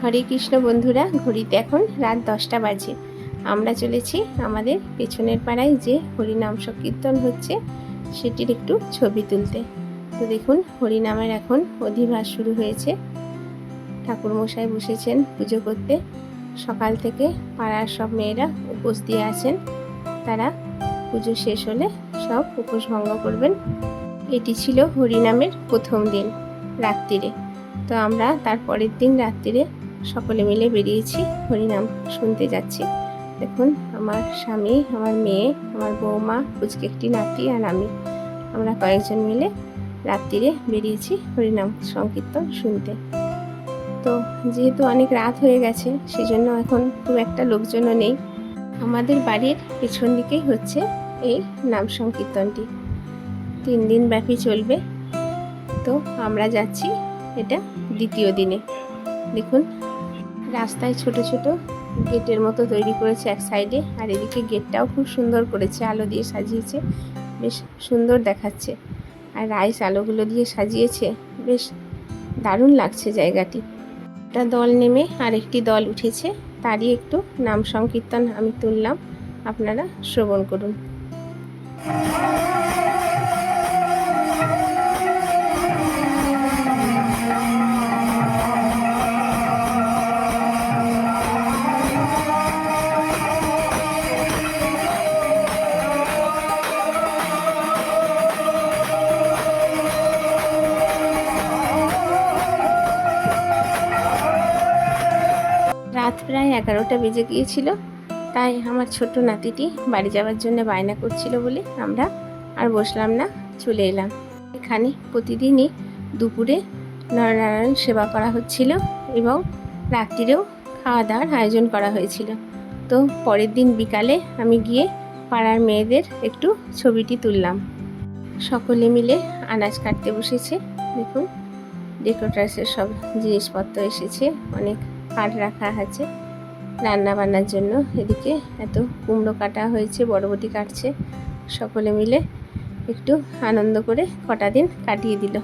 হরে কৃষ্ণ বন্ধুরা, ঘড়িতে এখন রাত 10টা বাজে। আমরা চলেছি আমাদের পেছনের পাড়ায় যে হরিনাম সংকীর্তন হচ্ছে সেটির একটু ছবি তুলতে। তো দেখুন, হরিনামের এখন অধিবাস শুরু হয়েছে। ঠাকুরমশাই বসেছেন পুজো করতে। সকাল থেকে পাড়ার সব মেয়েরা উপোস দিয়ে আছেন। তারা পুজো শেষ হলে সব উপোস ভঙ্গ করবেন। এটি ছিল হরিনামের প্রথম দিন রাত্রিরে। তো আমরা তার পরের দিন রাত্রিরে সকলে মিলে বেরিয়েছি, হরিনাম শুনতে যাচ্ছি। দেখুন, আমার স্বামী, আমার মেয়ে, আমার বৌমা, পুচকে একটি নাতি আর আমরা কয়েকজন মিলে রাত্রিরে বেরিয়েছি হরিনাম সংকীর্তন শুনতে। তো যেহেতু অনেক রাত হয়ে গেছে, সেজন্য এখন খুব একটা লোকজনও নেই। আমাদের বাড়ির পেছন দিকেই হচ্ছে এই নাম সংকীর্তনটি। 3 দিন ব্যাপী চলবে। তো আমরা যাচ্ছি এটা দ্বিতীয় দিনে। দেখুন, রাস্তায় ছোট ছোট গেটের মতো তৈরি করেছে এক সাইডে, আর এদিকে গেটটাও খুব সুন্দর করেছে, আলো দিয়ে সাজিয়েছে, বেশ সুন্দর দেখাচ্ছে। আর রাইস আলোগুলো দিয়ে সাজিয়েছে, বেশ দারুণ লাগছে জায়গাটি। একটা দল নেমে আরেকটি দল উঠেছে, তারই একটু নাম সংকীর্তন আমি তুললাম, আপনারা শ্রবণ করুন। রাত প্রায় 11টা বেজে গিয়েছিল। তাই আমার ছোট নাতিটি বাড়ি যাওয়ার জন্য বায়না করছিল বলে আমরা আর বসলাম না, চলে এলাম। এখানে প্রতিদিনই দুপুরে নরনারায়ণ সেবা করা হচ্ছিল এবং রাত্রিরেও খাওয়া দাওয়ার আয়োজন করা হয়েছিল। তো পরের দিন বিকালে আমি গিয়ে পাড়ার মেয়েদের একটু ছবিটি তুললাম। সকলে মিলে আনাজ কাটতে বসেছে। দেখুন, ডেকোরেশনের সব জিনিসপত্র এসেছে, অনেক কাঠ রাখা আছে রান্না বান্নার জন্য। এদিকে এত কুমড়ো কাটা হয়েছে, বরবটি কাটছে। সকলে মিলে একটু আনন্দ করে কটা দিন কাটিয়ে দিল।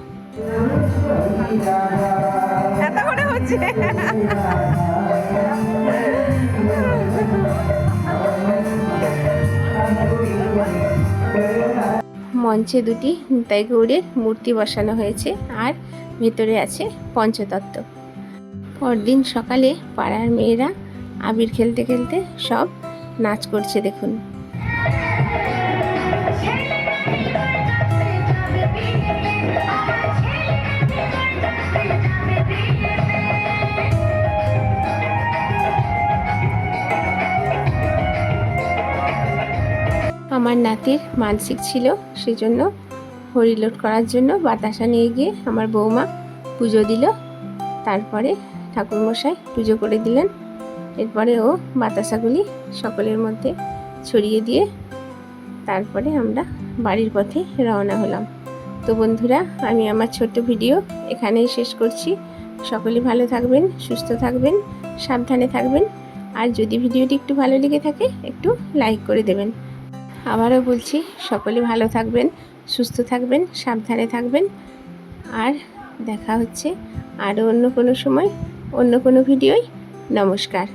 মঞ্চে 2টি নিতাই গৌড়ের মূর্তি বসানো হয়েছে, আর ভেতরে আছে পঞ্চতত্ত্ব। পরদিন সকালে পাড়ার মেয়েরা আবির খেলতে খেলতে সব নাচ করছে। দেখুন, আমার নাতির মানসিক ছিল, সেজন্য হরিলোট করার জন্য বাতাসা নিয়ে গিয়ে আমার বৌমা পুজো দিল। তারপরে ঠাকুরমশাই পুজো করে দিলেন। এরপরে ও বাতাসাগুলি সকলের মধ্যে ছড়িয়ে দিয়ে তারপরে আমরা বাড়ির পথে রওনা হলাম। তো বন্ধুরা, আমি আমার ছোট্ট ভিডিও এখানেই শেষ করছি। সকলে ভালো থাকবেন, সুস্থ থাকবেন, সাবধানে থাকবেন। আর যদি ভিডিওটি একটু ভালো লেগে থাকে, একটু লাইক করে দেবেন। আবারও বলছি, সকলে ভালো থাকবেন, সুস্থ থাকবেন, সাবধানে থাকবেন। আর দেখা হচ্ছে আরও অন্য কোনো সময়, অন্য কোনো ভিডিওয়। নমস্কার।